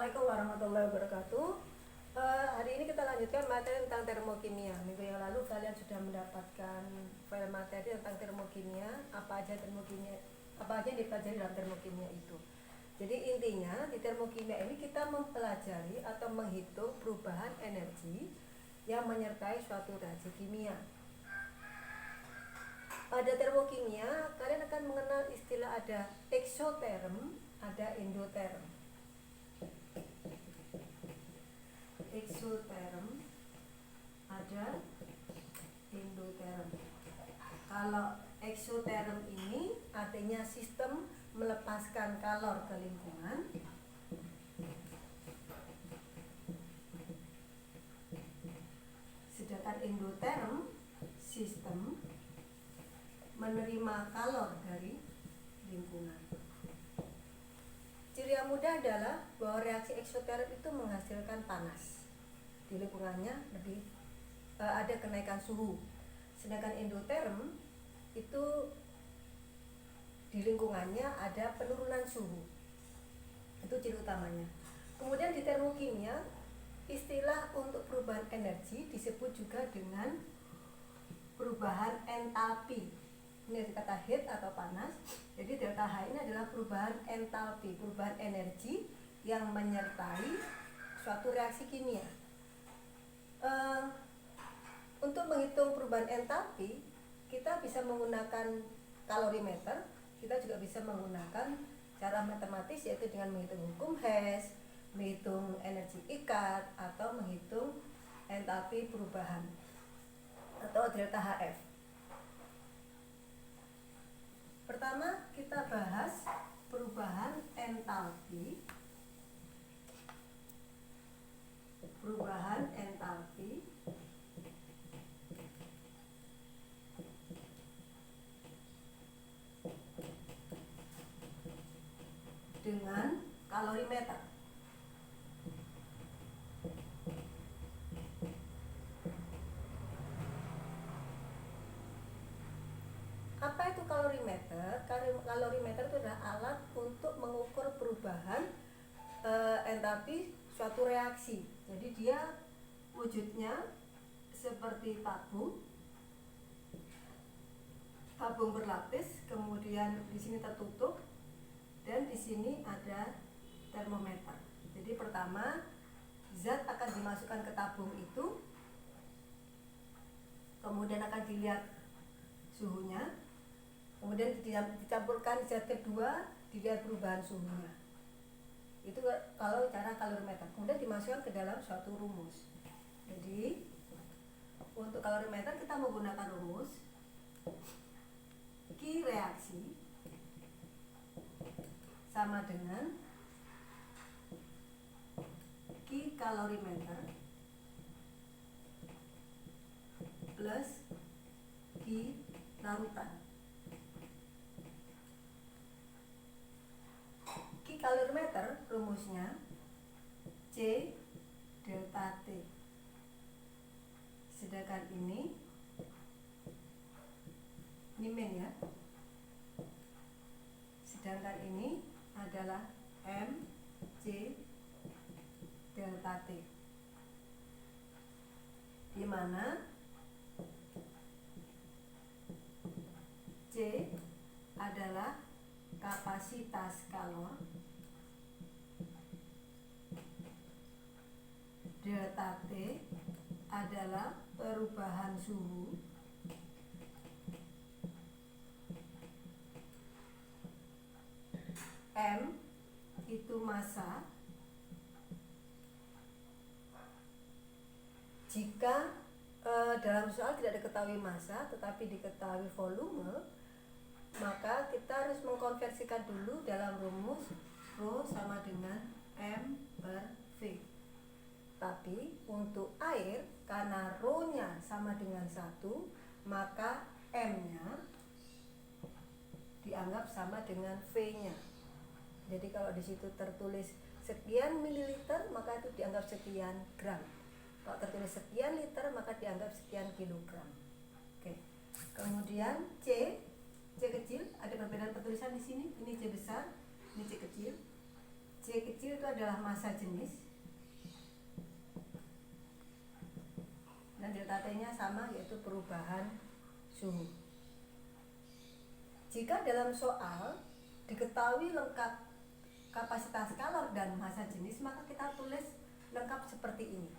Assalamualaikum warahmatullahi wabarakatuh. Hari ini kita lanjutkan materi tentang termokimia. Minggu yang lalu kalian sudah mendapatkan file materi tentang termokimia, apa aja yang dipelajari dalam termokimia itu. Jadi intinya di termokimia ini kita mempelajari atau menghitung perubahan energi yang menyertai suatu reaksi kimia. Pada termokimia kalian akan mengenal istilah ada eksoterm, ada endoterm. Eksoterm, ada endoterm. Kalau eksoterm ini artinya sistem melepaskan kalor ke lingkungan. Sedangkan endoterm sistem menerima kalor dari lingkungan. Ciri yang mudah adalah bahwa reaksi eksoterm itu menghasilkan panas. Di lingkungannya ada kenaikan suhu. Sedangkan endoterm itu di lingkungannya ada penurunan suhu. Itu ciri utamanya. Kemudian di termokimia, istilah untuk perubahan energi disebut juga dengan perubahan entalpi. Ini kata heat atau panas. Jadi delta H ini adalah perubahan entalpi, perubahan energi yang menyertai suatu reaksi kimia. Untuk menghitung perubahan entalpi, kita bisa menggunakan kalorimeter. Kita juga bisa menggunakan cara matematis, yaitu dengan menghitung hukum Hess, menghitung energi ikat, atau menghitung entalpi perubahan atau delta HF. Pertama kita bahas perubahan entalpi. Perubahan entalpi dengan kalorimeter. Apa itu kalorimeter? Kalorimeter itu adalah alat untuk mengukur perubahan entalpi suatu reaksi. Jadi dia wujudnya seperti tabung berlapis, kemudian di sini tertutup dan di sini ada termometer. Jadi pertama zat akan dimasukkan ke tabung itu, kemudian akan dilihat suhunya, kemudian dicampurkan zat kedua, dilihat perubahan suhunya. Itu kalau cara kalorimeter. Kemudian dimasukkan ke dalam suatu rumus. Jadi untuk kalorimeter kita menggunakan rumus Q reaksi sama dengan Q kalorimeter plus Q larutan. Q kalorimeter rumusnya C delta T. Sedangkan ini min ya. Sedangkan ini adalah M C delta T, di mana C adalah kapasitas kalor, delta T adalah perubahan suhu, M itu massa. Jika dalam soal tidak diketahui massa tetapi diketahui volume, maka kita harus mengkonversikan dulu dalam rumus Rho sama dengan M per V. Tapi untuk air, karena Rho-nya sama dengan 1, maka M-nya dianggap sama dengan V-nya. Jadi kalau di situ tertulis sekian mililiter, maka itu dianggap sekian gram. Kalau tertulis sekian liter, maka dianggap sekian kilogram. Oke. Kemudian C kecil, ada perbedaan pertulisan di sini. Ini C besar, ini C kecil. C kecil itu adalah massa jenis, dan delta T-nya sama, yaitu perubahan suhu. Jika dalam soal diketahui lengkap kapasitas skalor dan massa jenis, maka kita tulis lengkap seperti ini.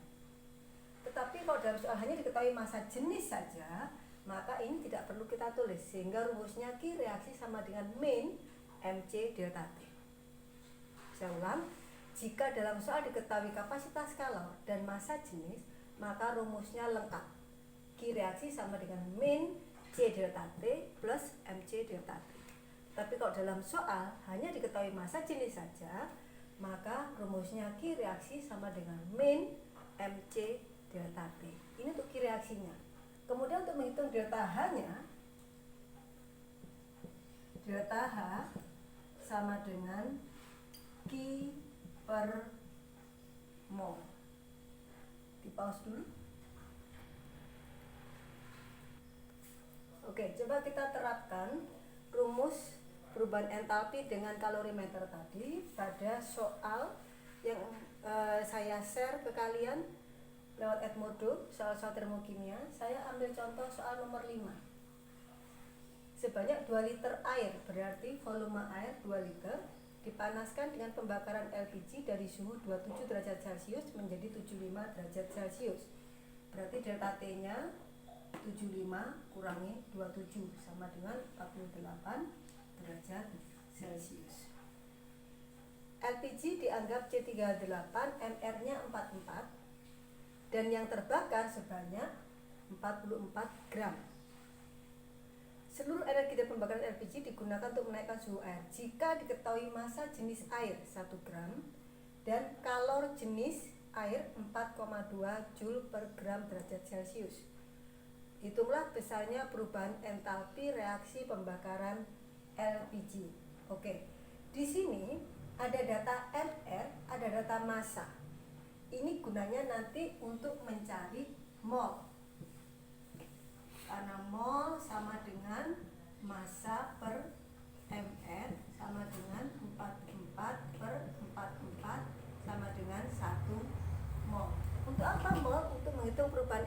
Tetapi kalau dalam soal hanya diketahui massa jenis saja, maka ini tidak perlu kita tulis, sehingga rumusnya Q reaksi sama dengan min MC delta T. Saya ulang, jika dalam soal diketahui kapasitas skalor dan massa jenis, maka rumusnya lengkap. Q reaksi sama dengan min C delta T plus MC delta T. Tapi kalau dalam soal hanya diketahui massa jenis saja, maka rumusnya Q reaksi sama dengan min MC delta T. Ini untuk Q reaksinya. Kemudian untuk menghitung delta H-nya, delta H sama dengan Q per mol. Di pause dulu. Oke, coba kita terapkan rumus perubahan entalpi dengan kalorimeter tadi pada soal yang saya share ke kalian lewat Edmodo, soal-soal termokimia. Saya ambil contoh soal nomor 5. Sebanyak 2 liter air, berarti volume air 2 liter, dipanaskan dengan pembakaran LPG dari suhu 27 derajat Celcius menjadi 75 derajat Celcius. Berarti delta T-nya 75 kurangi 27 sama dengan 48 derajat Celcius. LPG dianggap C38, MR-nya 44, dan yang terbakar sebanyak 44 gram. Seluruh energi dari pembakaran LPG digunakan untuk menaikkan suhu air. Jika diketahui massa jenis air 1 gram dan kalor jenis air 4,2 Joule per gram derajat Celcius, hitunglah besarnya perubahan entalpi reaksi pembakaran LPG. Oke, di sini ada data MR, ada data massa. Ini gunanya nanti untuk mencari mol, karena mol sama dengan massa per MR sama dengan 44 per 44 sama dengan 1 mol. Untuk apa mol? Untuk menghitung perubahan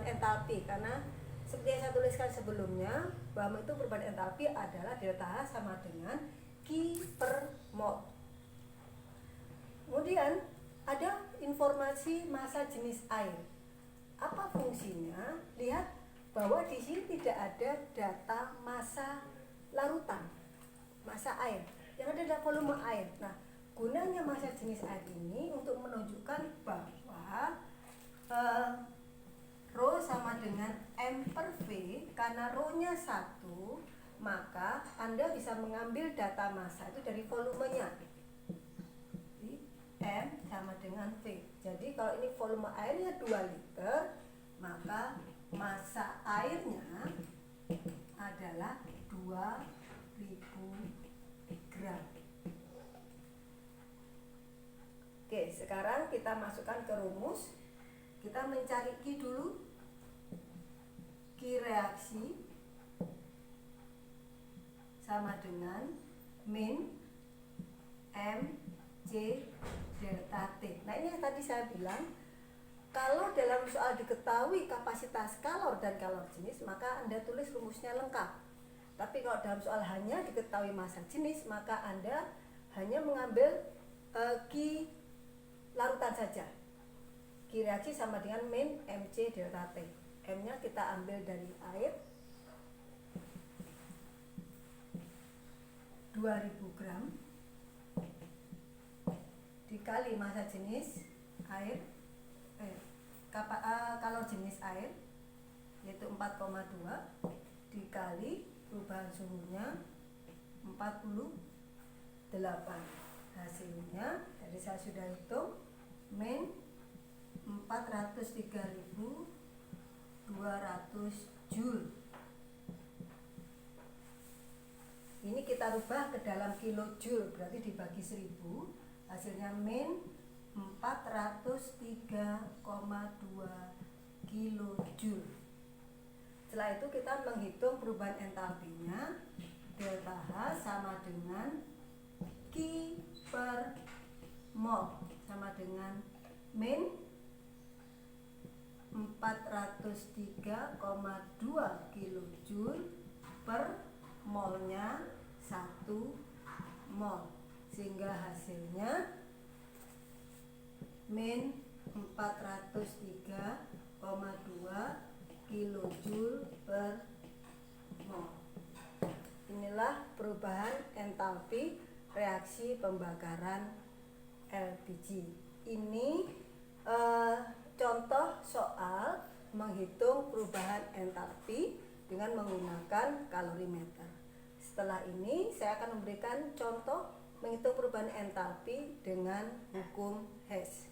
entalpi, karena seperti yang saya tuliskan sebelumnya, bahwa itu perubahan entalpi adalah delta H sama dengan Q per mol. Kemudian ada informasi massa jenis air. Apa fungsinya? Lihat bahwa di sini tidak ada data massa larutan, massa air. Yang ada adalah volume air. Nah, gunanya massa jenis air ini untuk menunjukkan bahwa Rho sama dengan M per V. Karena Rho-nya 1, maka Anda bisa mengambil data massa itu dari volumenya. M sama dengan V. Jadi kalau ini volume airnya 2 liter, maka massa airnya adalah 2000 gram. Oke, sekarang kita masukkan ke rumus. Kita mencari Q dulu. Q reaksi sama dengan min M C delta T. Nah, ini yang tadi saya bilang, kalau dalam soal diketahui kapasitas kalor dan kalor jenis, maka Anda tulis rumusnya lengkap. Tapi kalau dalam soal hanya diketahui massa jenis, maka Anda hanya mengambil Q larutan saja. Q reaksi sama dengan min MC delta T. M-nya kita ambil dari air 2000 gram dikali massa jenis air kalor jenis air yaitu 4,2 dikali perubahan suhunya 48. Hasilnya tadi saya sudah hitung min 403.200 Joule. Ini kita rubah ke dalam kilojoule, berarti dibagi 1000, hasilnya min 403,2 kilojoule. Setelah itu kita menghitung perubahan entalpinya. Delta H sama dengan Q per mol sama dengan min 403,2 kilojoule per molnya 1 mol, sehingga hasilnya min 403,2 kilojoule per mol. Inilah perubahan entalpi reaksi pembakaran LPG. Ini contoh soal menghitung perubahan entalpi dengan menggunakan kalorimeter. Setelah ini saya akan memberikan contoh menghitung perubahan entalpi dengan hukum Hess.